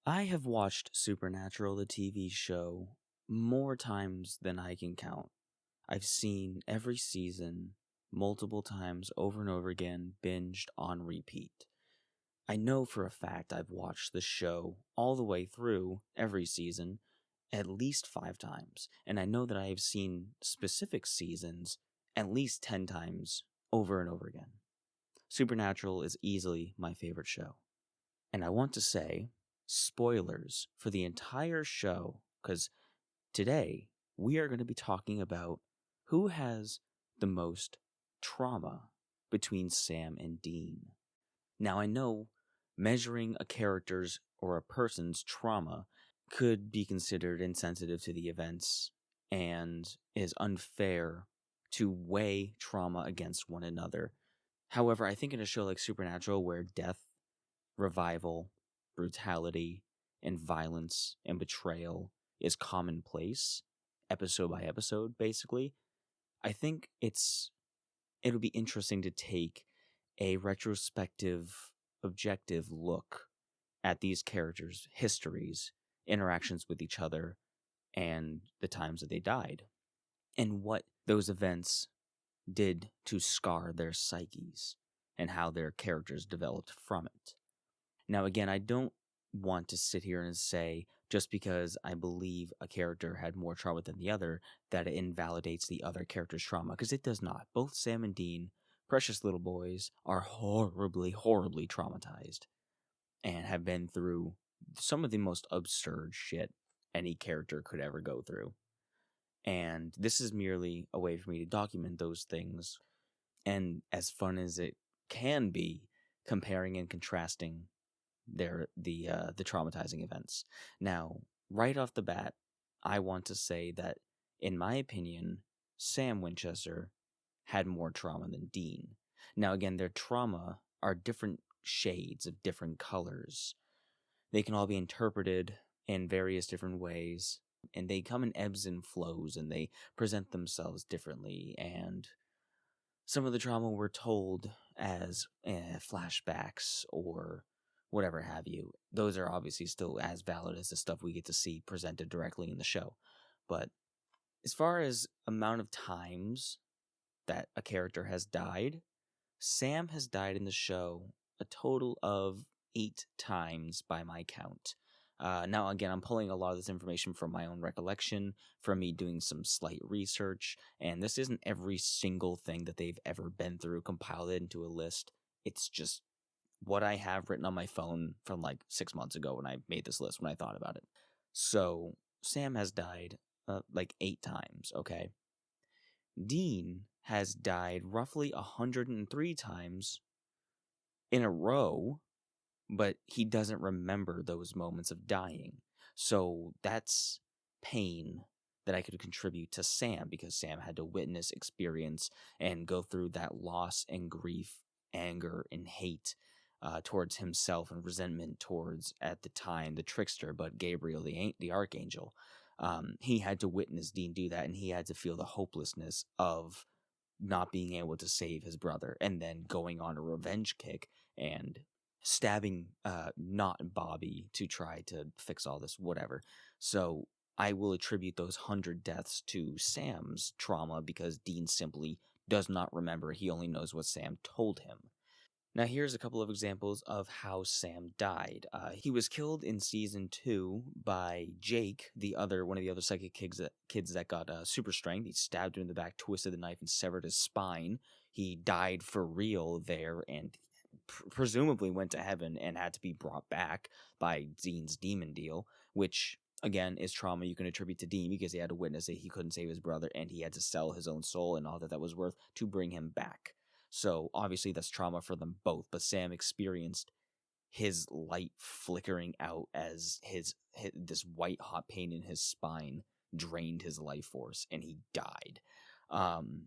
I have watched Supernatural, the TV show, more times than I can count. I've seen every season multiple times over and over again, binged on repeat. I know for a fact I've watched the show all the way through every season at least 5 times, and I know that I have seen specific seasons at least 10 times over and over again. Supernatural is easily my favorite show. And I want to say, spoilers for the entire show, because today we are going to be talking about who has the most trauma between Sam and Dean. Now, I know measuring a character's or a person's trauma could be considered insensitive to the events and is unfair to weigh trauma against one another. However, I think in a show like Supernatural, where death, revival, brutality, and violence and betrayal is commonplace, episode by episode, basically, I think it'll be interesting to take a retrospective, objective look at these characters' histories, interactions with each other, and the times that they died, and what those events did to scar their psyches, and how their characters developed from it. Now, again, I don't want to sit here and say, just because I believe a character had more trauma than the other, that it invalidates the other character's trauma, because it does not. Both Sam and Dean, precious little boys, are horribly, horribly traumatized and have been through some of the most absurd shit any character could ever go through. And this is merely a way for me to document those things, and as fun as it can be, comparing and contrasting the traumatizing events. Now, right off the bat, I want to say that, in my opinion, Sam Winchester had more trauma than Dean. Now, again, their trauma are different shades of different colors. They can all be interpreted in various different ways, and they come in ebbs and flows, and they present themselves differently, and some of the trauma we're told as flashbacks or whatever have you. Those are obviously still as valid as the stuff we get to see presented directly in the show. But as far as amount of times that a character has died, Sam has died in the show a total of 8 times by my count. Now, again, I'm pulling a lot of this information from my own recollection, from me doing some slight research, and this isn't every single thing that they've ever been through compiled into a list. It's just what I have written on my phone from like 6 months ago when I made this list, when I thought about it. So, Sam has died like 8 times, okay? Dean has died roughly 103 times in a row, but he doesn't remember those moments of dying. So that's pain that I could contribute to Sam, because Sam had to witness, experience, and go through that loss and grief, anger and hate towards himself, and resentment towards, at the time, the trickster, but Gabriel, the archangel. He had to witness Dean do that, and he had to feel the hopelessness of not being able to save his brother, and then going on a revenge kick and stabbing not Bobby to try to fix all this, whatever. So I will attribute those 100 deaths to Sam's trauma, because Dean simply does not remember. He only knows what Sam told him. Now, here's a couple of examples of how Sam died. He was killed in season 2 by Jake, one of the other psychic kids that got super strength. He stabbed him in the back, twisted the knife, and severed his spine. He died for real there, and presumably went to heaven and had to be brought back by Dean's demon deal, which, again, is trauma you can attribute to Dean, because he had to witness that he couldn't save his brother, and he had to sell his own soul and all that was worth to bring him back. So obviously that's trauma for them both, but Sam experienced his light flickering out as this white hot pain in his spine drained his life force, and he died.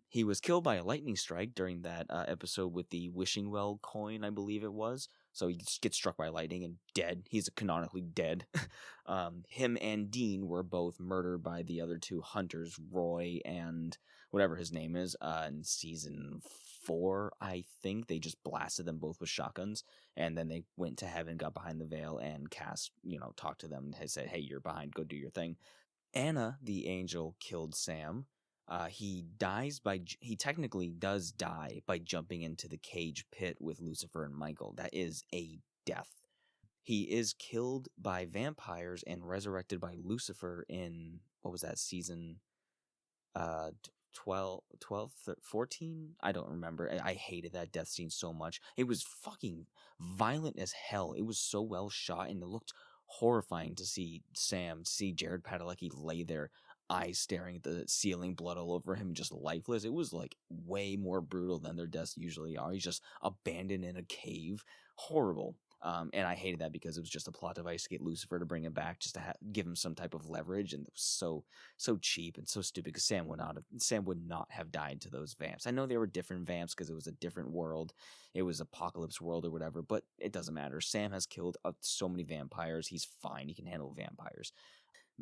He was killed by a lightning strike during that episode with the wishing well coin, I believe it was. So he just gets struck by lightning and dead. He's canonically dead. Him and Dean were both murdered by the other two hunters, Roy and whatever his name is, in season 4, I think. They just blasted them both with shotguns, and then they went to heaven, got behind the veil, and Cass, talked to them and said, hey, you're behind, go do your thing. Anna, the angel, killed Sam. He technically does die by jumping into the cage pit with Lucifer and Michael. That is a death. He is killed by vampires and resurrected by Lucifer in, what was that, season 12, 14? I don't remember. I hated that death scene so much. It was fucking violent as hell. It was so well shot, and it looked horrifying to see Jared Padalecki lay there, eyes staring at the ceiling, blood all over him, just lifeless. It was like way more brutal than their deaths usually are. He's just abandoned in a cave. Horrible. And I hated that because it was just a plot device to get Lucifer to bring him back, just to give him some type of leverage, and it was so cheap and so stupid. Because Sam would not have died to those vamps. I know they were different vamps because it was a different world, it was Apocalypse World or whatever, but it doesn't matter. Sam has killed so many vampires. He's fine. He can handle vampires.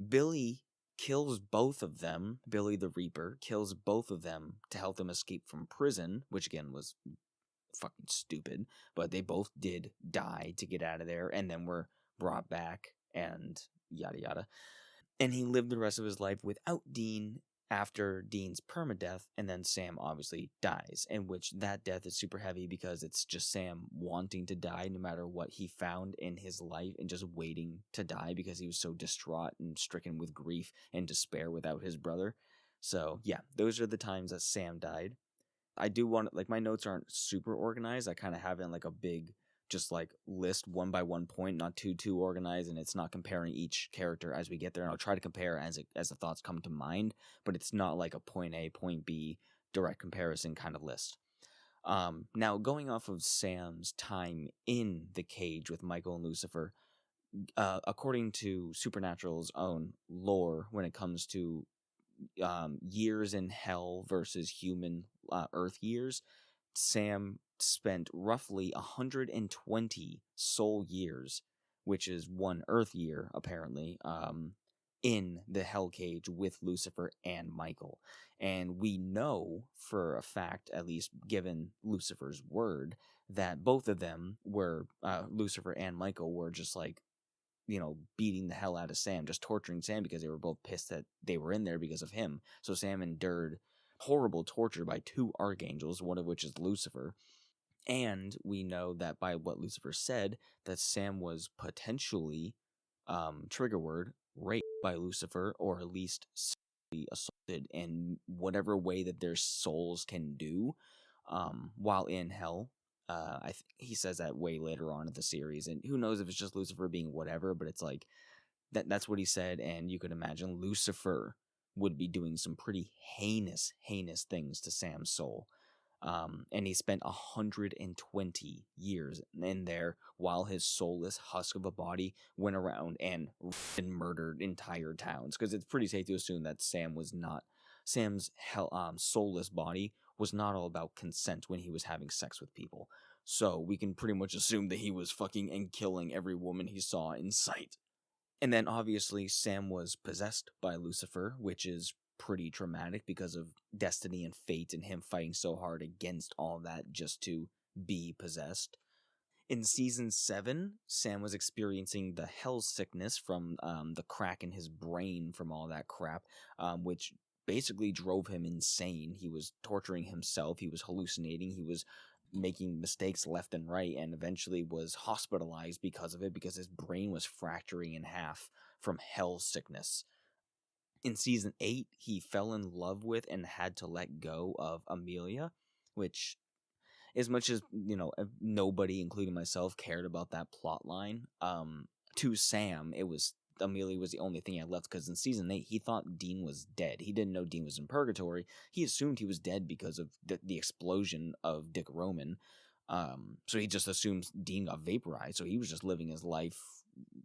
Billy kills both of them. Billy the Reaper kills both of them to help them escape from prison, which again was fucking stupid, but they both did die to get out of there, and then were brought back, and yada yada. And he lived the rest of his life without Dean after Dean's permadeath, and then Sam obviously dies, in which that death is super heavy because it's just Sam wanting to die no matter what he found in his life, and just waiting to die because he was so distraught and stricken with grief and despair without his brother. So yeah, those are the times that Sam died. I do want, like, my notes aren't super organized. I kind of have it in like a big, just like list one by one point, not too organized, and it's not comparing each character as we get there. And I'll try to compare as the thoughts come to mind, but it's not like a point A, point B direct comparison kind of list. Now, going off of Sam's time in the cage with Michael and Lucifer, according to Supernatural's own lore, when it comes to years in hell versus human Earth years, Sam spent roughly 120 soul years, which is one Earth year apparently, in the hell cage with Lucifer and Michael. And we know for a fact, at least given Lucifer's word, that both of them were, Lucifer and Michael were just like, beating the hell out of Sam, just torturing Sam because they were both pissed that they were in there because of him. So Sam endured horrible torture by 2 archangels, one of which is Lucifer. And we know that by what Lucifer said, that Sam was potentially, trigger word, raped by Lucifer, or at least sexually assaulted in whatever way that their souls can do, while in hell. He says that way later on in the series, and who knows if it's just Lucifer being whatever, but it's like that's what he said, and you could imagine Lucifer would be doing some pretty heinous things to Sam's soul. And he spent 120 years in there while his soulless husk of a body went around and murdered entire towns. Because it's pretty safe to assume that Sam's soulless body was not all about consent when he was having sex with people. So we can pretty much assume that he was fucking and killing every woman he saw in sight. And then obviously Sam was possessed by Lucifer, which is pretty traumatic because of destiny and fate and him fighting so hard against all that just to be possessed. In season 7, Sam was experiencing the hell sickness from the crack in his brain from all that crap, which basically drove him insane. He was torturing himself, he was hallucinating, he was making mistakes left and right, and eventually was hospitalized because of it, because his brain was fracturing in half from hell sickness. In season 8, he fell in love with and had to let go of Amelia, which, as much as, nobody, including myself, cared about that plot line, to Sam, Amelia was the only thing I left, because in season 8, he thought Dean was dead. He didn't know Dean was in purgatory. He assumed he was dead because of the explosion of Dick Roman. So he just assumes Dean got vaporized. So he was just living his life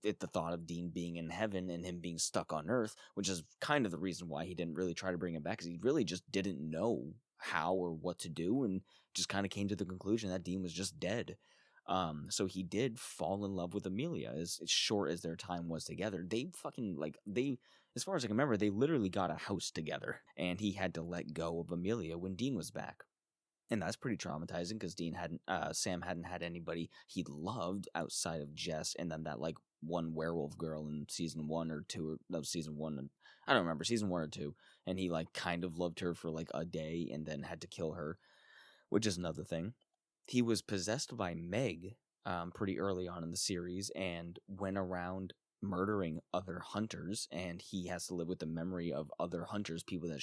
at the thought of Dean being in heaven and him being stuck on Earth, which is kind of the reason why he didn't really try to bring him back, because he really just didn't know how or what to do, and just kind of came to the conclusion that Dean was just dead. So he did fall in love with Amelia. As short as their time was together, as far as I can remember, they literally got a house together, and he had to let go of Amelia when Dean was back. And that's pretty traumatizing because Sam hadn't had anybody he loved outside of Jess, and then that like one werewolf girl in season 1 or 2, or that was season 1, and I don't remember, season 1 or 2, and he like kind of loved her for like a day and then had to kill her, which is another thing. He was possessed by Meg pretty early on in the series and went around murdering other hunters, and he has to live with the memory of other hunters, people that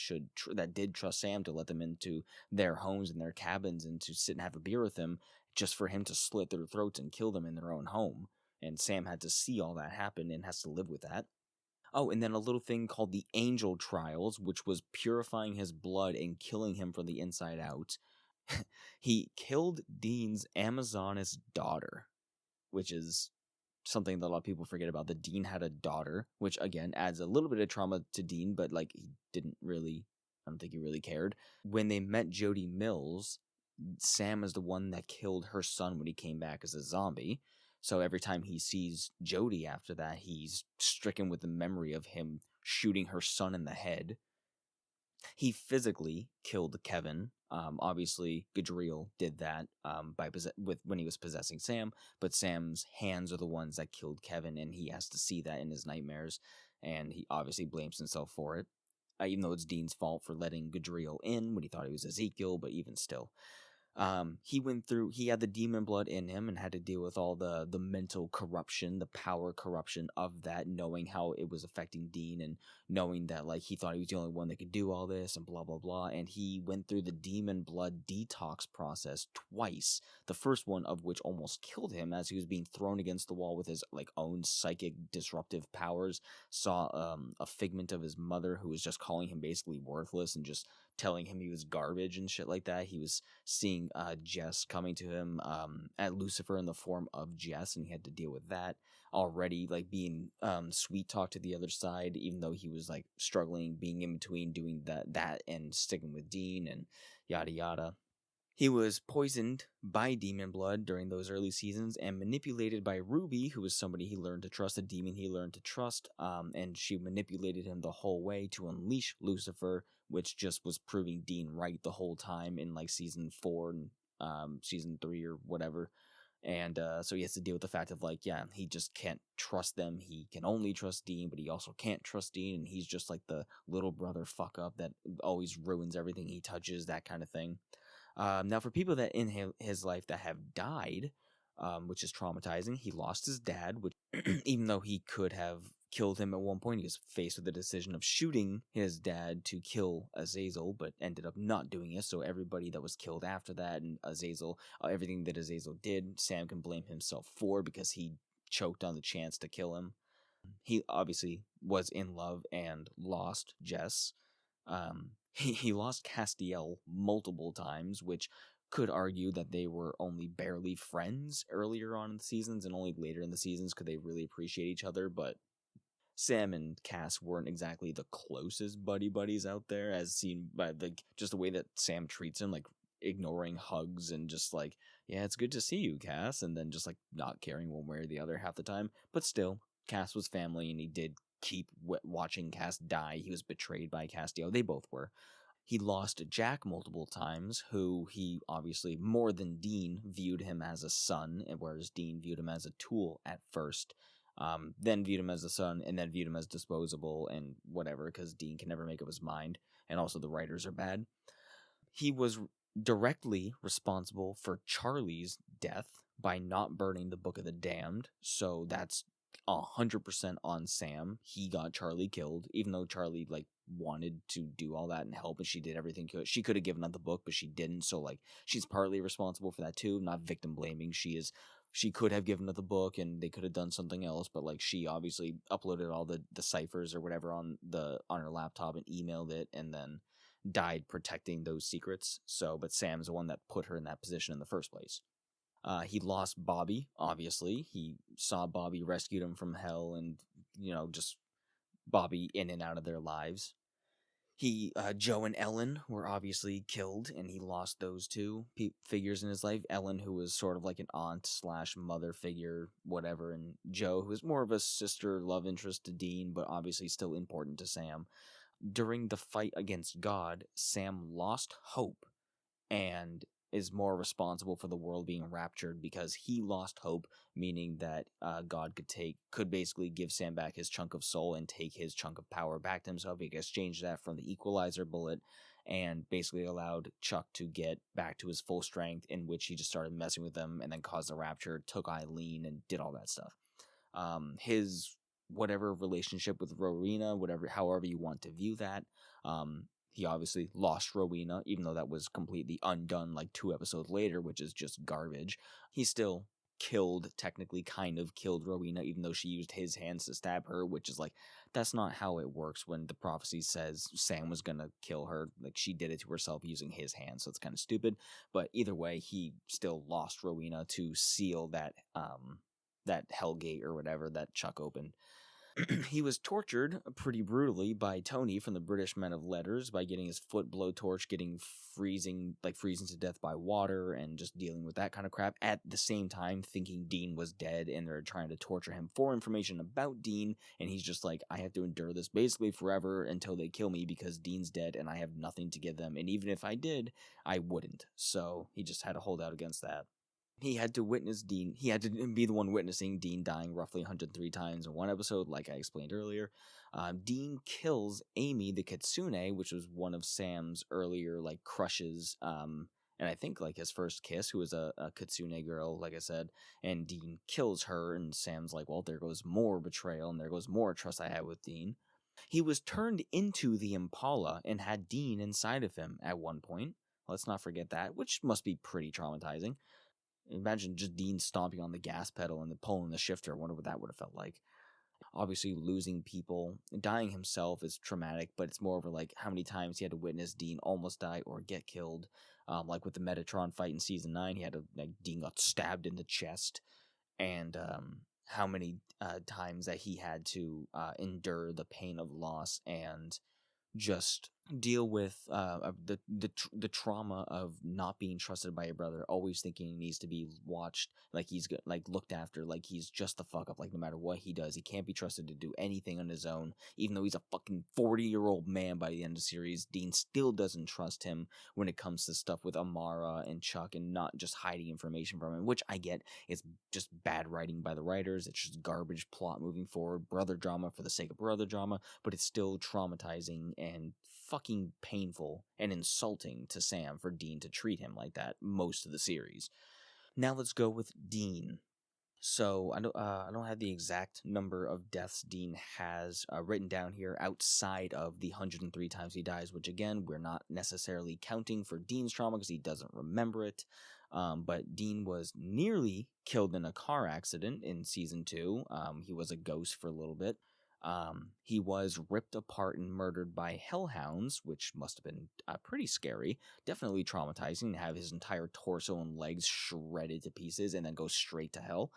that did trust Sam to let them into their homes and their cabins and to sit and have a beer with him, just for him to slit their throats and kill them in their own home. And Sam had to see all that happen and has to live with that. Oh, and then a little thing called the Angel Trials, which was purifying his blood and killing him from the inside out. He killed Dean's Amazoness daughter, which is something that a lot of people forget about. That Dean had a daughter, which again adds a little bit of trauma to Dean, but like he didn't really, I don't think he really cared. When they met Jody Mills, Sam is the one that killed her son when he came back as a zombie. So every time he sees Jody after that, he's stricken with the memory of him shooting her son in the head. He physically killed Kevin. Obviously, Gadriel did that when he was possessing Sam, but Sam's hands are the ones that killed Kevin, and he has to see that in his nightmares, and he obviously blames himself for it. Even though it's Dean's fault for letting Gadriel in when he thought he was Ezekiel, but even still. He had the demon blood in him and had to deal with all the mental corruption, the power corruption of that, knowing how it was affecting Dean and knowing that like he thought he was the only one that could do all this and blah blah blah. And he went through the demon blood detox process twice, the first one of which almost killed him as he was being thrown against the wall with his like own psychic disruptive powers. Saw a figment of his mother who was just calling him basically worthless and just telling him he was garbage and shit like that. He was seeing Jess coming to him at Lucifer in the form of Jess, and he had to deal with that already, like being sweet talk to the other side, even though he was like struggling, being in between doing that and sticking with Dean and yada yada. He was poisoned by demon blood during those early seasons and manipulated by Ruby, who was somebody he learned to trust, a demon he learned to trust, and she manipulated him the whole way to unleash Lucifer, which just was proving Dean right the whole time in like season 4 and season 3 or whatever. And so he has to deal with the fact of like, yeah, he just can't trust them. He can only trust Dean, but he also can't trust Dean, and he's just like the little brother fuck up that always ruins everything he touches, that kind of thing. Now, for people that in his life that have died, which is traumatizing, he lost his dad, which even though he could have killed him at one point, he was faced with the decision of shooting his dad to kill Azazel, but ended up not doing it. So everybody that was killed after that, and Azazel, everything that Azazel did, Sam can blame himself for because he choked on the chance to kill him. He obviously was in love and lost Jess. He lost Castiel multiple times, which could argue that they were only barely friends earlier on in the seasons, and only later in the seasons could they really appreciate each other. But Sam and Cass weren't exactly the closest buddies out there, as seen by just the way that Sam treats him, like ignoring hugs and just like, yeah, it's good to see you, Cass, and then just like not caring one way or the other half the time. But still, Cass was family, and he did keep watching Cass die. He was betrayed by Castiel. They both were. He lost Jack multiple times, who he obviously, more than Dean, viewed him as a son, whereas Dean viewed him as a tool at first. Then viewed him as a son, and then viewed him as disposable and whatever, because Dean can never make up his mind, and also the writers are bad. He was directly responsible for Charlie's death by not burning the Book of the Damned, so that's 100% on Sam. He got Charlie killed, even though Charlie like wanted to do all that and help, and she did everything she could have given up the book, but she didn't. So like she's partly responsible for that too. Not victim blaming. She could have given up the book, and they could have done something else, but like she obviously uploaded all the ciphers or whatever on her laptop and emailed it, and then died protecting those secrets. So, but Sam's the one that put her in that position in the first place. He lost Bobby, obviously. He saw Bobby rescued him from hell, and, just Bobby in and out of their lives. Joe and Ellen were obviously killed, and he lost those two figures in his life. Ellen, who was sort of like an aunt / mother figure, whatever, and Joe, who was more of a sister love interest to Dean, but obviously still important to Sam. During the fight against God, Sam lost hope, and is more responsible for the world being raptured because he lost hope, meaning that God could basically give Sam back his chunk of soul and take his chunk of power back to himself. He exchanged that from the Equalizer bullet and basically allowed Chuck to get back to his full strength, in which he just started messing with them and then caused the rapture, took Eileen, and did all that stuff. His whatever relationship with Rowena, however you want to view that, he obviously lost Rowena, even though that was completely undone like 2 episodes later, which is just garbage. He still technically kind of killed Rowena, even though she used his hands to stab her, which is like, that's not how it works when the prophecy says Sam was gonna kill her. Like, she did it to herself using his hands, so it's kind of stupid. But either way, he still lost Rowena to seal that Hellgate or whatever that Chuck opened. He was tortured pretty brutally by Tony from the British Men of Letters by getting his foot blowtorched, getting freezing to death by water, and just dealing with that kind of crap. At the same time, thinking Dean was dead, and they're trying to torture him for information about Dean, and he's just like, I have to endure this basically forever until they kill me because Dean's dead and I have nothing to give them, and even if I did, I wouldn't. So he just had to hold out against that. He had to be the one witnessing Dean dying roughly 103 times in one episode, like I explained earlier. Dean kills Amy the Kitsune, which was one of Sam's earlier like crushes, and I think like his first kiss, who was a Kitsune girl, like I said. And Dean kills her, and Sam's like, well, there goes more betrayal, and there goes more trust I had with Dean. He was turned into the Impala and had Dean inside of him at one point. Let's not forget that, which must be pretty traumatizing. Imagine just Dean stomping on the gas pedal and then pulling the shifter. I wonder what that would have felt like. Obviously, losing people, dying himself is traumatic, but it's more over like how many times he had to witness Dean almost die or get killed. Like with the Metatron fight in season 9, he had Dean got stabbed in the chest, and how many times that he had to endure the pain of loss and just deal with the trauma of not being trusted by your brother, always thinking he needs to be watched, like he's like looked after, like he's just the fuck up, like no matter what he does, he can't be trusted to do anything on his own. Even though he's a fucking 40-year-old man by the end of the series, Dean still doesn't trust him when it comes to stuff with Amara and Chuck, and not just hiding information from him, which I get. It's just bad writing by the writers. It's just garbage plot moving forward, brother drama for the sake of brother drama, but it's still traumatizing and fucking painful and insulting to Sam for Dean to treat him like that most of the series. Now let's go with Dean. So I don't have the exact number of deaths Dean has written down here outside of the 103 times he dies, which again, we're not necessarily counting for Dean's trauma because he doesn't remember it. But Dean was nearly killed in a car accident in season 2. He was a ghost for a little bit. He was ripped apart and murdered by hellhounds, which must have been pretty scary. Definitely traumatizing to have his entire torso and legs shredded to pieces and then go straight to hell.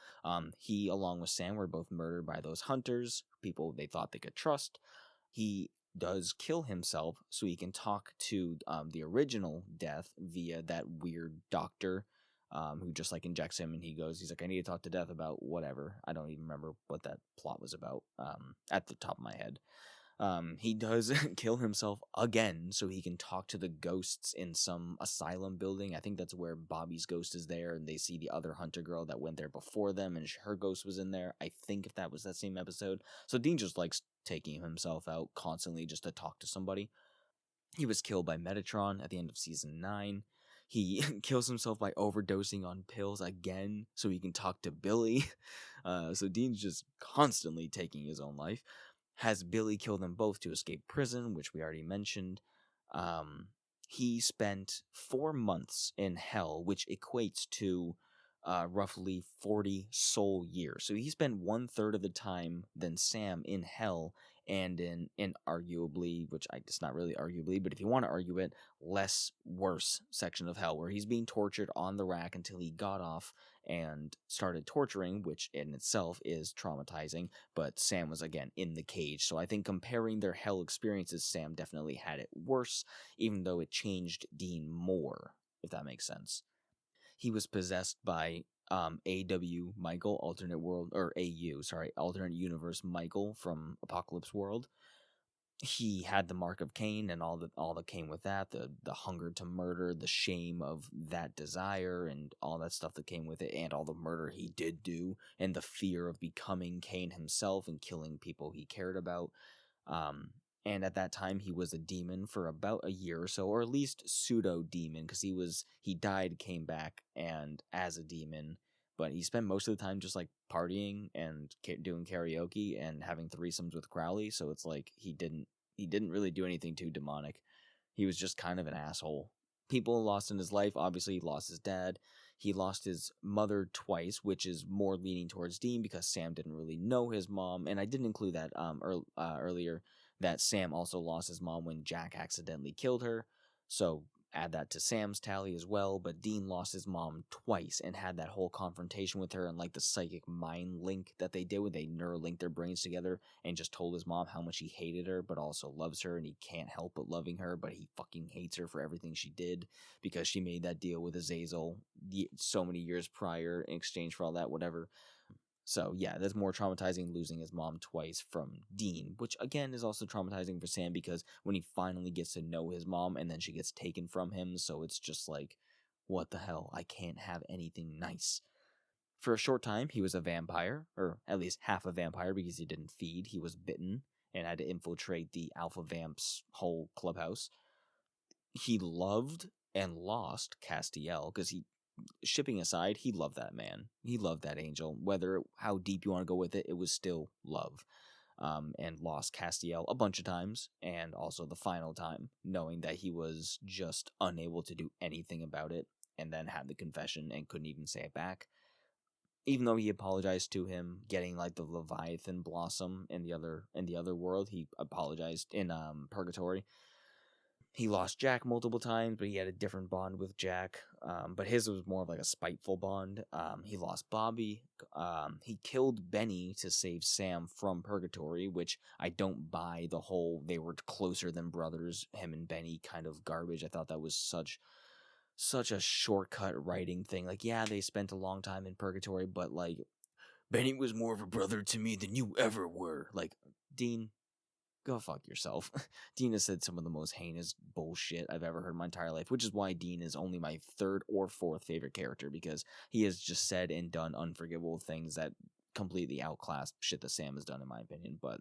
He, along with Sam, were both murdered by those hunters, people they thought they could trust. He does kill himself so he can talk to the original Death via that weird doctor who just like injects him, and he's like, I need to talk to Death about whatever. I don't even remember what that plot was about at the top of my head. He does kill himself again so he can talk to the ghosts in some asylum building. I think that's where Bobby's ghost is there, and they see the other hunter girl that went there before them, and her ghost was in there. I think if that was that same episode. So Dean just likes taking himself out constantly just to talk to somebody. He was killed by Metatron at the end of season 9. He kills himself by overdosing on pills again so he can talk to Billy. So Dean's just constantly taking his own life. Has Billy kill them both to escape prison, which we already mentioned. He spent 4 months in hell, which equates to roughly 40 soul years. So he spent 1/3 of the time than Sam in hell, and in arguably, which it's not really arguably, but if you want to argue it, worse section of hell, where he's being tortured on the rack until he got off and started torturing, which in itself is traumatizing, but Sam was again in the cage. So I think comparing their hell experiences, Sam definitely had it worse, even though it changed Dean more, if that makes sense. He was possessed by AW Michael, alternate world, or AU, sorry, alternate universe Michael from Apocalypse World. he had the mark of Cain and all that came with that, the hunger to murder, the shame of that desire, and all that stuff that came with it, and all the murder he did do, and the fear of becoming Cain himself and killing people he cared about. Um, and at that time, he was a demon for about a year or so, or at least pseudo demon, because he died, came back, and as a demon. But he spent most of the time just like partying and doing karaoke and having threesomes with Crowley. So it's like he didn't really do anything too demonic. He was just kind of an asshole. People lost in his life. Obviously, he lost his dad. He lost his mother twice, which is more leaning towards Dean because Sam didn't really know his mom. And I didn't include that earlier, that Sam also lost his mom when Jack accidentally killed her. So add that to Sam's tally as well. But Dean lost his mom twice and had that whole confrontation with her, and like the psychic mind link that they did, where they neuralinked their brains together and just told his mom how much he hated her but also loves her, and he can't help but loving her, but he fucking hates her for everything she did because she made that deal with Azazel so many years prior in exchange for all that, whatever. So yeah, that's more traumatizing, losing his mom twice from Dean, which again is also traumatizing for Sam because when he finally gets to know his mom and then she gets taken from him, so it's just like, what the hell? I can't have anything nice. For a short time, he was a vampire, or at least half a vampire because he didn't feed. He was bitten and had to infiltrate the Alpha Vamp's whole clubhouse. He loved and lost Castiel because shipping aside, he loved that man. He loved that angel. Whether how deep you want to go with it, it was still love. And lost Castiel a bunch of times, and also the final time, knowing that he was just unable to do anything about it, and then had the confession and couldn't even say it back. Even though he apologized to him, getting like the Leviathan blossom in the other world, he apologized in Purgatory. He lost Jack multiple times, but he had a different bond with Jack. But his was more of like a spiteful bond. He lost Bobby. He killed Benny to save Sam from Purgatory, which I don't buy the whole they were closer than brothers, him and Benny kind of garbage. I thought that was such a shortcut writing thing. Like, yeah, they spent a long time in Purgatory, but like Benny was more of a brother to me than you ever were. Like, Dean, go fuck yourself. Dean has said some of the most heinous bullshit I've ever heard in my entire life, which is why Dean is only my third or fourth favorite character, because he has just said and done unforgivable things that completely outclass shit that Sam has done, in my opinion. But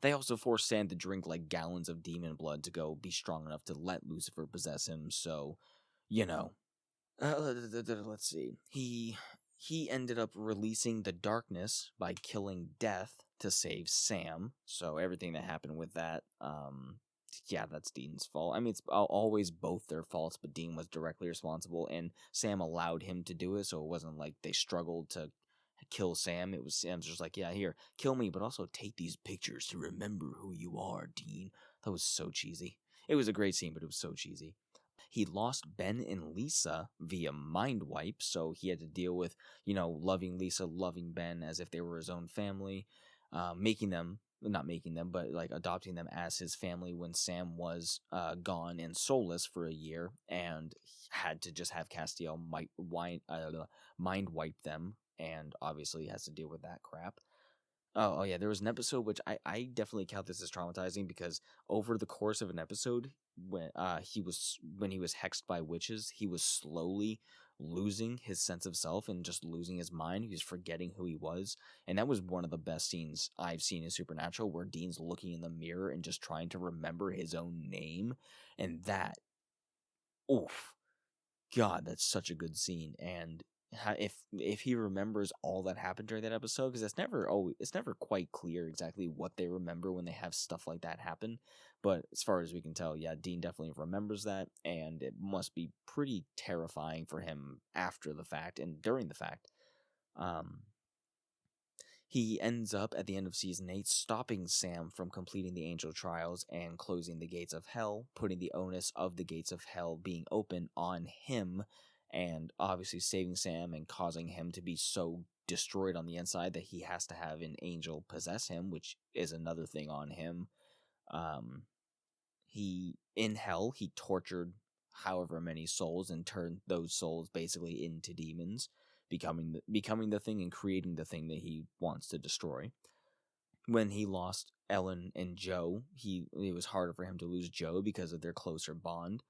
they also forced Sam to drink like gallons of demon blood to go be strong enough to let Lucifer possess him, so, you know. Let's see. He ended up releasing the darkness by killing Death to save Sam. So everything that happened with that, yeah, that's Dean's fault. I mean, it's always both their faults, but Dean was directly responsible, and Sam allowed him to do it, so it wasn't like they struggled to kill Sam. It was Sam's just like, yeah, here, kill me, but also take these pictures to remember who you are, Dean. That was so cheesy. It was a great scene, but it was so cheesy. He lost Ben and Lisa via mind wipe, so he had to deal with, loving Lisa, loving Ben as if they were his own family, not making them, but like adopting them as his family when Sam was gone and soulless for a year, and had to just have Castiel mind wipe them, and obviously has to deal with that crap. Oh yeah, there was an episode which I definitely count this as traumatizing because over the course of an episode, when he was hexed by witches, he was slowly losing his sense of self and just losing his mind. He was forgetting who he was, and that was one of the best scenes I've seen in Supernatural, where Dean's looking in the mirror and just trying to remember his own name, and that, oof, God, that's such a good scene. And if he remembers all that happened during that episode, because it's never quite clear exactly what they remember when they have stuff like that happen. But as far as we can tell, yeah, Dean definitely remembers that, and it must be pretty terrifying for him after the fact and during the fact. Um, he ends up at the end of season 8 stopping Sam from completing the angel trials and closing the gates of hell, putting the onus of the gates of hell being open on him, and obviously saving Sam and causing him to be so destroyed on the inside that he has to have an angel possess him, which is another thing on him. Um, in hell, he tortured however many souls and turned those souls basically into demons, becoming the thing and creating the thing that he wants to destroy. when he lost Ellen and Joe, it was harder for him to lose Joe because of their closer bond.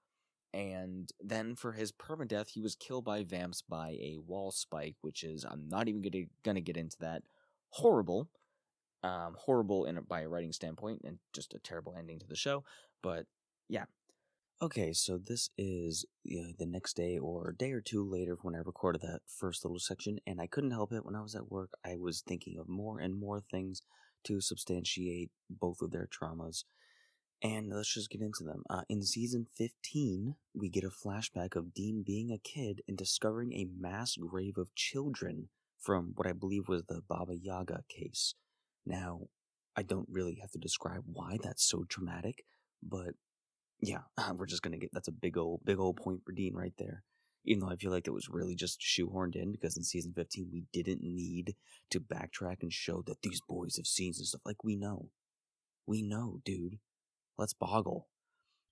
And then for his permadeath, he was killed by vamps by a wall spike, which is, I'm not even gonna get into that. Horrible. Horrible by a writing standpoint, and just a terrible ending to the show. But yeah. Okay, so this is the next day or a day or two later when I recorded that first little section, and I couldn't help it. When I was at work, I was thinking of more and more things to substantiate both of their traumas. And let's just get into them. In season 15, we get a flashback of Dean being a kid and discovering a mass grave of children from what I believe was the Baba Yaga case. Now, I don't really have to describe why that's so traumatic, but yeah, we're just gonna get, that's a big old point for Dean right there. Even though I feel like that was really just shoehorned in, because in season 15 we didn't need to backtrack and show that these boys have seen some stuff. Like, we know, dude. Let's boggle.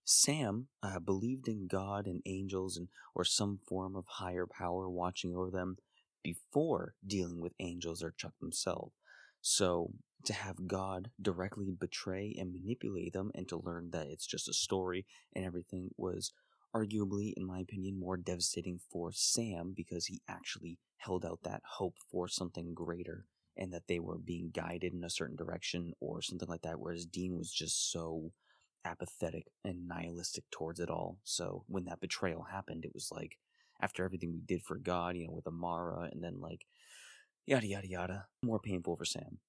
Sam believed in God and angels or some form of higher power watching over them before dealing with angels or Chuck themselves. So to have God directly betray and manipulate them, and to learn that it's just a story and everything, was arguably, in my opinion, more devastating for Sam, because he actually held out that hope for something greater and that they were being guided in a certain direction or something like that, whereas Dean was just so apathetic and nihilistic towards it all. So when that betrayal happened, it was like, after everything we did for God, with Amara, and then like yada yada yada, more painful for Sam.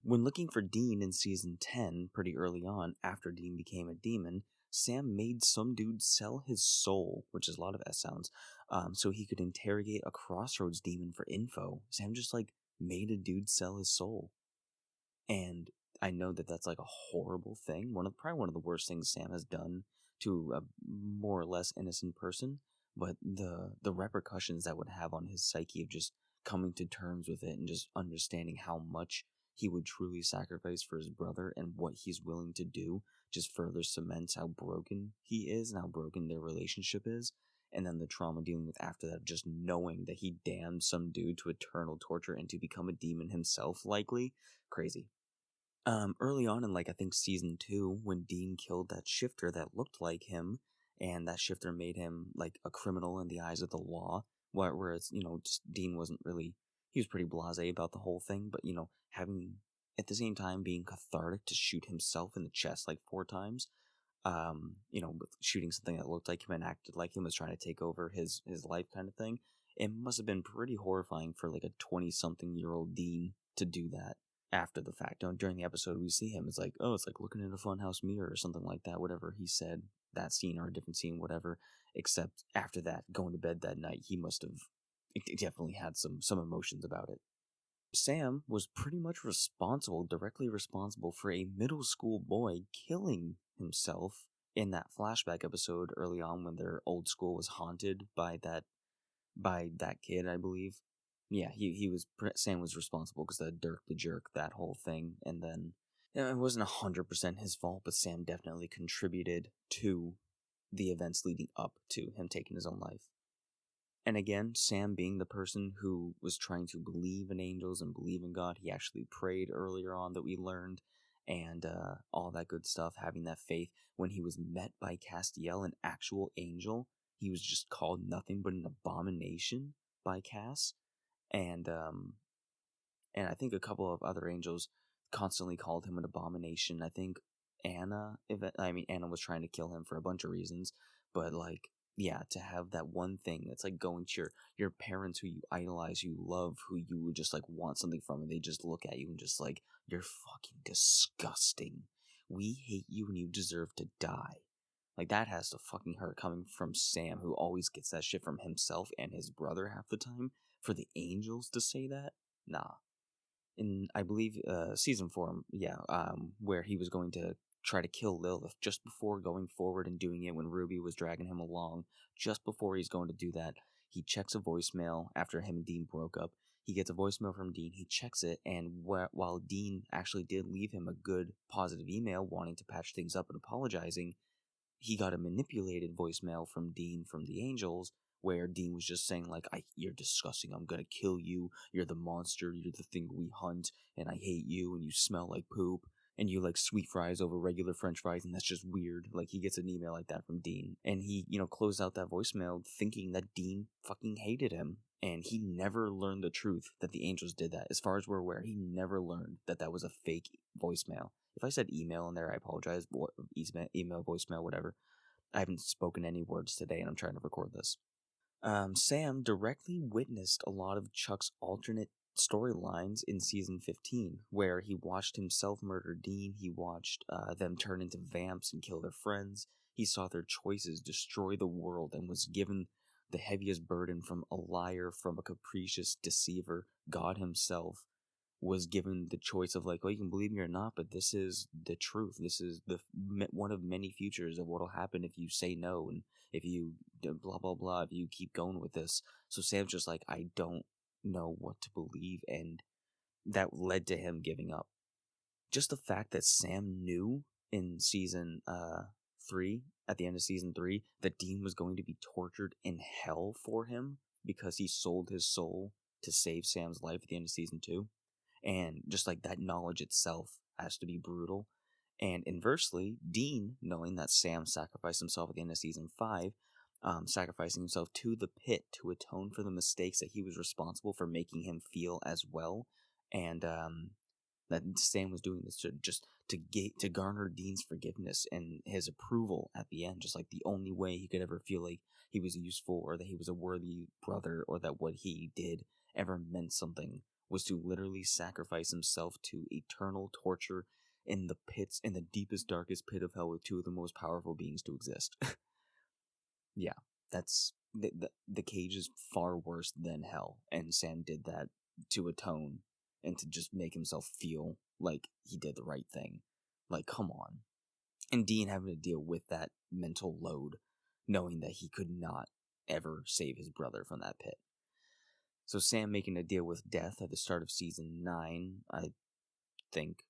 When looking for Dean in season 10, pretty early on, after Dean became a demon, Sam made some dude sell his soul, which is a lot of S sounds, so he could interrogate a Crossroads demon for info. Sam just like made a dude sell his soul. And I know that that's like a horrible thing. Probably one of the worst things Sam has done to a more or less innocent person. But the repercussions that would have on his psyche of just coming to terms with it and just understanding how much he would truly sacrifice for his brother and what he's willing to do just further cements how broken he is and how broken their relationship is. And then the trauma dealing with after that, just knowing that he damned some dude to eternal torture and to become a demon himself, likely. Crazy. Early on in, like, I think season 2, when Dean killed that shifter that looked like him, and that shifter made him like a criminal in the eyes of the law, whereas, just Dean wasn't really, he was pretty blasé about the whole thing, but, having, at the same time, being cathartic to shoot himself in the chest like 4 times, with shooting something that looked like him and acted like him, was trying to take over his life kind of thing. It must have been pretty horrifying for like a 20-something-year-old Dean to do that after the fact. During the episode, we see him, it's like, oh, it's like looking in a funhouse mirror or something like that, whatever he said, that scene or a different scene, whatever. Except after that, going to bed that night, he must have definitely had some emotions about it. Sam was pretty much directly responsible for a middle school boy killing himself in that flashback episode early on when their old school was haunted by that kid, I believe. Yeah, Sam was responsible because the Dirk the Jerk, that whole thing, and then it wasn't 100% his fault, but Sam definitely contributed to the events leading up to him taking his own life. And again, Sam being the person who was trying to believe in angels and believe in God, he actually prayed earlier on that we learned, and all that good stuff, having that faith. When he was met by Castiel, an actual angel, he was just called nothing but an abomination by Cass. And I think a couple of other angels constantly called him an abomination. I think Anna was trying to kill him for a bunch of reasons, but like, yeah, to have that one thing that's like going to your parents who you idolize, who you love, who you would just like want something from, and they just look at you and just like, you're fucking disgusting. We hate you and you deserve to die. Like, that has to fucking hurt coming from Sam, who always gets that shit from himself and his brother half the time. For the angels to say that? Nah. In, I believe, season 4, where he was going to try to kill Lilith just before going forward and doing it, when Ruby was dragging him along, just before he's going to do that, he checks a voicemail after him and Dean broke up. He gets a voicemail from Dean, he checks it, and while Dean actually did leave him a good, positive email wanting to patch things up and apologizing, he got a manipulated voicemail from Dean from the Angels where Dean was just saying like, "You're disgusting. I'm gonna kill you. You're the monster. You're the thing we hunt, and I hate you. And you smell like poop." And you like sweet fries over regular French fries, and that's just weird. Like, he gets an email like that from Dean, and he, closed out that voicemail thinking that Dean fucking hated him, and he never learned the truth that the Angels did that. As far as we're aware, he never learned that that was a fake voicemail. If I said email in there, I apologize. Email, voicemail, whatever. I haven't spoken any words today, and I'm trying to record this. Sam directly witnessed a lot of Chuck's alternate storylines in season 15, where he watched himself murder Dean, he watched them turn into vamps and kill their friends, he saw their choices destroy the world, and was given the heaviest burden from a liar, from a capricious deceiver. God himself was given the choice of like, well, you can believe me or not, but this is the truth. This is one of many futures of what'll happen if you say no, and if you blah blah blah, if you keep going with this. So Sam's just like, I don't know what to believe, and that led to him giving up. Just the fact that Sam knew in season 3, at the end of season 3, that Dean was going to be tortured in hell for him because he sold his soul to save Sam's life at the end of season 2. And just like that knowledge itself has to be brutal. And inversely, Dean, knowing that Sam sacrificed himself at the end of season 5, sacrificing himself to the pit to atone for the mistakes that he was responsible for making him feel as well, and that Sam was doing this to garner Dean's forgiveness and his approval at the end, just like the only way he could ever feel like he was useful or that he was a worthy brother or that what he did ever meant something, was to literally sacrifice himself to eternal torture in the pits, in the deepest, darkest pit of hell with two of the most powerful beings to exist. Yeah, that's the cage is far worse than hell, and Sam did that to atone and to just make himself feel like he did the right thing. Like, come on. And Dean having to deal with that mental load, knowing that he could not ever save his brother from that pit. So Sam making a deal with death at the start of season 9, I think.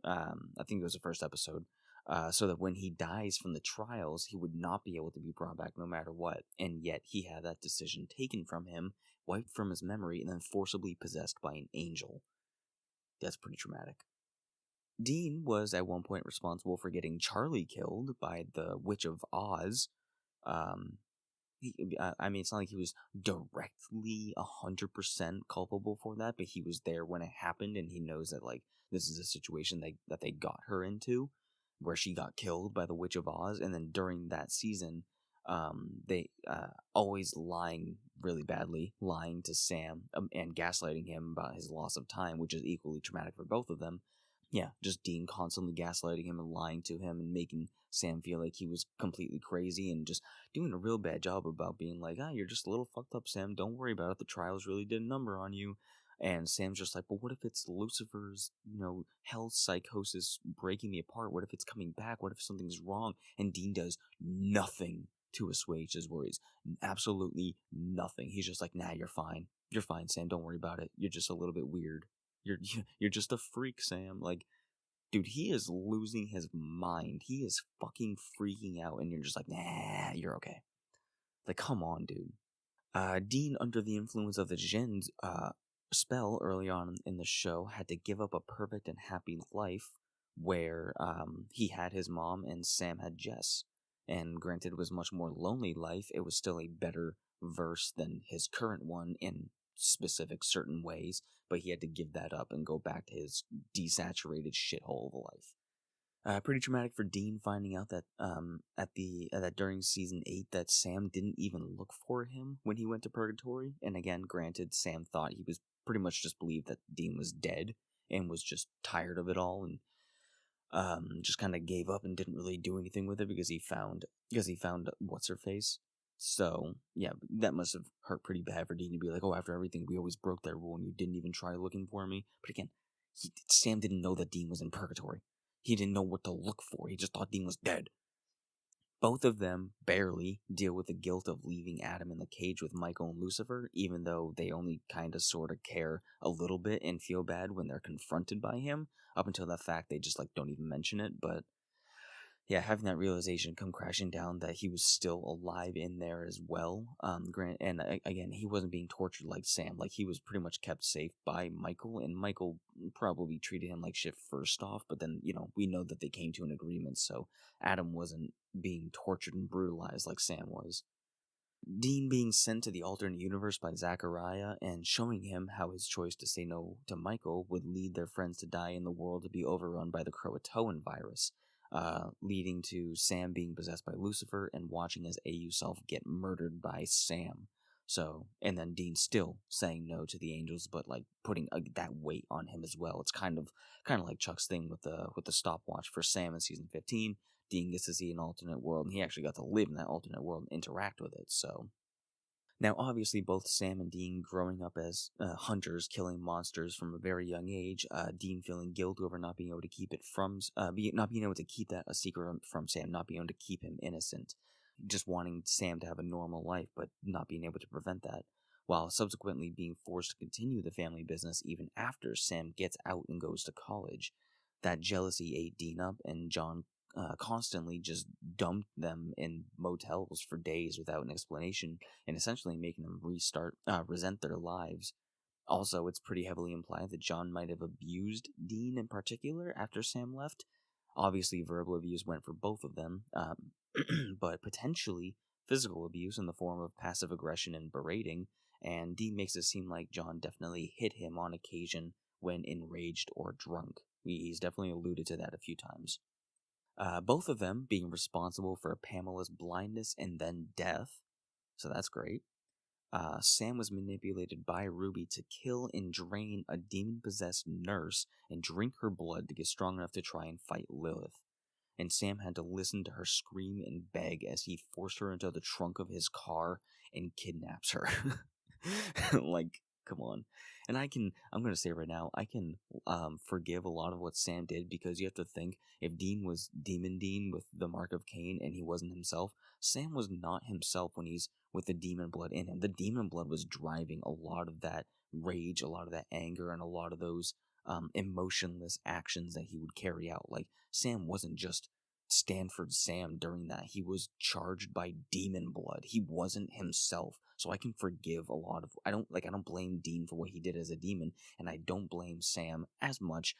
I think it was the first episode. So that when he dies from the trials, he would not be able to be brought back no matter what. And yet he had that decision taken from him, wiped from his memory, and then forcibly possessed by an angel. That's pretty traumatic. Dean was at one point responsible for getting Charlie killed by the Witch of Oz. I mean, it's not like he was directly 100% culpable for that, but he was there when it happened, and he knows that, like, this is a situation that they got her into, where she got killed by the Witch of Oz, and then during that season, they always lying really badly, lying to Sam, and gaslighting him about his loss of time, which is equally traumatic for both of them. Yeah, just Dean constantly gaslighting him and lying to him and making Sam feel like he was completely crazy and just doing a real bad job about being like, you're just a little fucked up, Sam. Don't worry about it. The trials really did a number on you. And Sam's just like, but what if it's Lucifer's, hell psychosis breaking me apart? What if it's coming back? What if something's wrong? And Dean does nothing to assuage his worries. Absolutely nothing. He's just like, nah, you're fine. You're fine, Sam. Don't worry about it. You're just a little bit weird. You're just a freak, Sam. Like, dude, he is losing his mind. He is fucking freaking out, and you're just like, nah, you're okay. Like, come on, dude. Dean, under the influence of the Jin's spell early on in the show, had to give up a perfect and happy life where he had his mom and Sam had Jess. And granted, it was a much more lonely life. It was still a better verse than his current one in specific certain ways, but he had to give that up and go back to his desaturated shithole of a life. Pretty traumatic for Dean finding out that that during season 8 that Sam didn't even look for him when he went to purgatory. And again, granted, Sam thought he was pretty much just believed that Dean was dead and was just tired of it all, and just kind of gave up and didn't really do anything with it because he found what's her face. So yeah, that must have hurt pretty bad for Dean to be like, oh, after everything, we always broke that rule and you didn't even try looking for me. But again, Sam didn't know that Dean was in purgatory. He didn't know what to look for. He just thought Dean was dead. Both of them barely deal with the guilt of leaving Adam in the cage with Michael and Lucifer, even though they only kind of sort of care a little bit and feel bad when they're confronted by him. Up until that fact, they just like don't even mention it. But Yeah, having that realization come crashing down that he was still alive in there as well. Again, he wasn't being tortured like Sam. Like, he was pretty much kept safe by Michael, and Michael probably treated him like shit first off. But then, we know that they came to an agreement, so Adam wasn't being tortured and brutalized like Sam was. Dean being sent to the alternate universe by Zachariah and showing him how his choice to say no to Michael would lead their friends to die and the world to be overrun by the Croatoan virus, leading to Sam being possessed by Lucifer and watching his AU self get murdered by Sam. So, and then Dean still saying no to the angels, but like putting that weight on him as well. It's kind of like Chuck's thing with the stopwatch for Sam in season 15. Dean gets to see an alternate world, and he actually got to live in that alternate world and interact with it. So, now obviously, both Sam and Dean growing up as hunters, killing monsters from a very young age. Dean feeling guilt over not being able to keep it from, not being able to keep that a secret from Sam, not being able to keep him innocent, just wanting Sam to have a normal life, but not being able to prevent that. While subsequently being forced to continue the family business even after Sam gets out and goes to college. That jealousy ate Dean up, and John constantly just dumped them in motels for days without an explanation, and essentially making them resent their lives. Also, it's pretty heavily implied that John might have abused Dean in particular after Sam left. Obviously, verbal abuse went for both of them, but potentially physical abuse in the form of passive aggression and berating, and Dean makes it seem like John definitely hit him on occasion when enraged or drunk. He's definitely alluded to that a few times. Both of them being responsible for Pamela's blindness and then death, so that's great. Sam was manipulated by Ruby to kill and drain a demon-possessed nurse and drink her blood to get strong enough to try and fight Lilith. And Sam had to listen to her scream and beg as he forced her into the trunk of his car and kidnaps her. Like, come on. And I'm going to say right now, I can forgive a lot of what Sam did, because you have to think, if Dean was Demon Dean with the mark of Cain and he wasn't himself, Sam was not himself when he's with the demon blood in him. The demon blood was driving a lot of that rage, a lot of that anger, and a lot of those emotionless actions that he would carry out. Like, Sam wasn't just Stanford Sam during that. He was charged by demon blood. He wasn't himself. So I can forgive a lot of, I don't blame Dean for what he did as a demon, and I don't blame Sam as much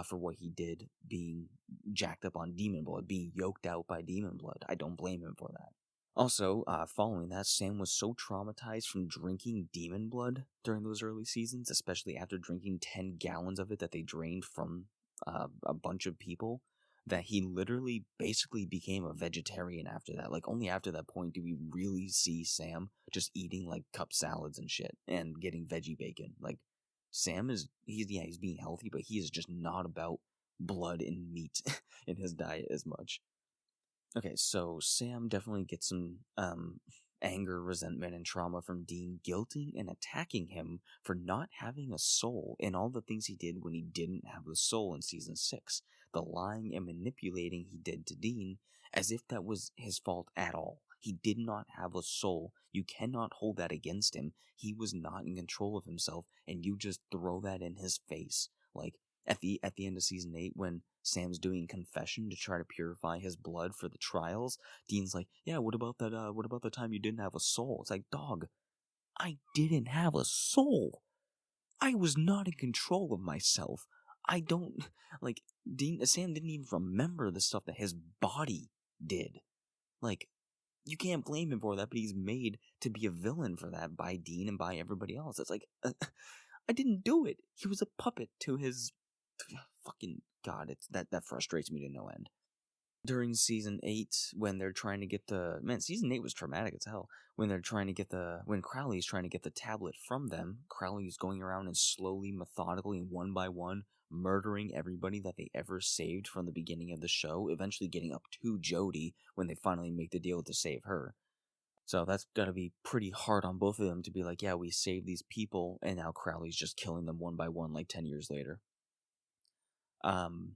for what he did being jacked up on demon blood, being yoked out by demon blood. I don't blame him for that. Also, following that, Sam was so traumatized from drinking demon blood during those early seasons, especially after drinking 10 gallons of it that they drained from a bunch of people, that he literally basically became a vegetarian after that. Like, only after that point do we really see Sam just eating, like, cup salads and shit and getting veggie bacon. Like, Sam he's being healthy, but he is just not about blood and meat in his diet as much. Okay, so Sam definitely gets some anger, resentment, and trauma from Dean guilting and attacking him for not having a soul and all the things he did when he didn't have the soul in season 6. The lying and manipulating he did to Dean, as if that was his fault at all. He did not have a soul. You cannot hold that against him. He was not in control of himself, and you just throw that in his face. Like, at the end of season 8, when Sam's doing confession to try to purify his blood for the trials, Dean's like, yeah, what about that, what about the time you didn't have a soul? It's like, dog, I didn't have a soul. I was not in control of myself. I don't, like, Sam didn't even remember the stuff that his body did. Like, you can't blame him for that, but he's made to be a villain for that by Dean and by everybody else. It's like, I didn't do it. He was a puppet to his fucking God. It's that frustrates me to no end. During season 8, when they're trying to get season 8 was traumatic as hell. When Crowley's trying to get the tablet from them, Crowley's going around and slowly, methodically, one by one, murdering everybody that they ever saved from the beginning of the show, eventually getting up to Jodie when they finally make the deal to save her. So that's gotta be pretty hard on both of them to be like, yeah, we saved these people, and now Crowley's just killing them one by one like 10 years later. On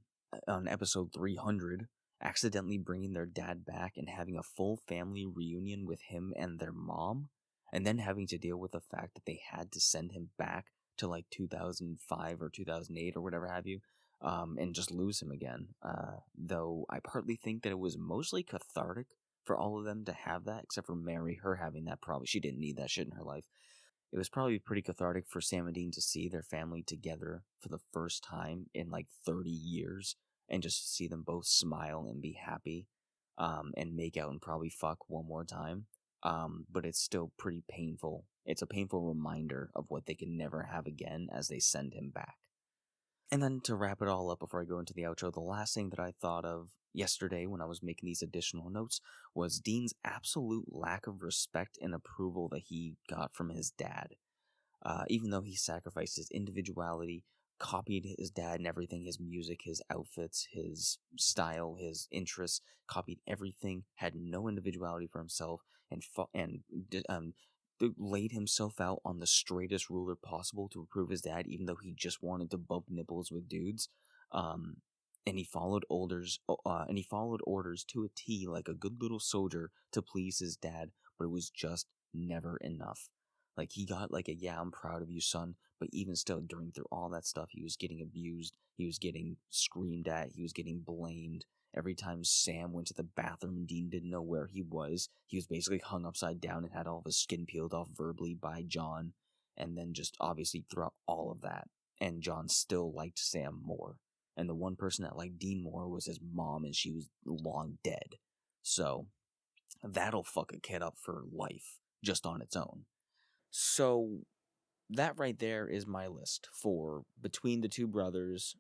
episode 300, accidentally bringing their dad back and having a full family reunion with him and their mom, and then having to deal with the fact that they had to send him back to like 2005 or 2008 or whatever have you, and just lose him again. Though I partly think that it was mostly cathartic for all of them to have that, except for Mary, her having that probably, she didn't need that shit in her life. It was probably pretty cathartic for Sam and Dean to see their family together for the first time in like 30 years and just see them both smile and be happy, and make out and probably fuck one more time. But it's still pretty painful. It's a painful reminder of what they can never have again as they send him back. And then to wrap it all up before I go into the outro, the last thing that I thought of yesterday when I was making these additional notes was Dean's absolute lack of respect and approval that he got from his dad. Even though he sacrificed his individuality, copied his dad and everything, his music, his outfits, his style, his interests, copied everything, had no individuality for himself, and laid himself out on the straightest ruler possible to approve his dad, even though he just wanted to bump nipples with dudes. And he followed orders to a T like a good little soldier to please his dad, but it was just never enough. Like, he got like a, yeah, I'm proud of you, son, but even still, through all that stuff, he was getting abused, he was getting screamed at, he was getting blamed. Every time Sam went to the bathroom and Dean didn't know where he was basically hung upside down and had all of his skin peeled off verbally by John. And then just obviously throughout all of that, and John still liked Sam more. And the one person that liked Dean more was his mom, and she was long dead. So, that'll fuck a kid up for life, just on its own. So, that right there is my list for between the two brothers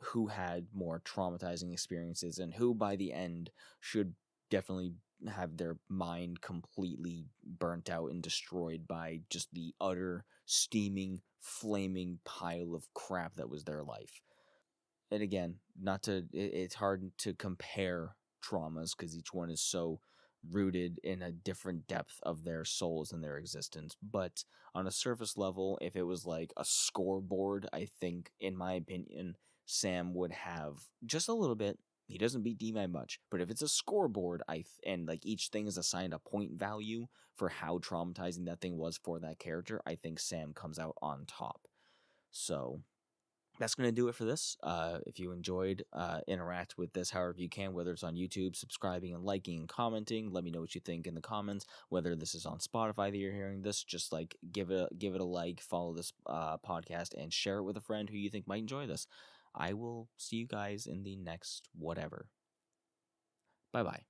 who had more traumatizing experiences and who by the end should definitely have their mind completely burnt out and destroyed by just the utter steaming flaming pile of crap that was their life. And again, it's hard to compare traumas because each one is so rooted in a different depth of their souls and their existence. But on a surface level, if it was like a scoreboard, I think, in my opinion, Sam would have just a little bit. He doesn't beat D by much, but if it's a scoreboard, and like each thing is assigned a point value for how traumatizing that thing was for that character, I think Sam comes out on top. So that's going to do it for this. If you enjoyed, interact with this however you can, whether it's on YouTube, subscribing and liking and commenting. Let me know what you think in the comments. Whether this is on Spotify that you're hearing this, just like give it a like, follow this podcast, and share it with a friend who you think might enjoy this. I will see you guys in the next whatever. Bye bye.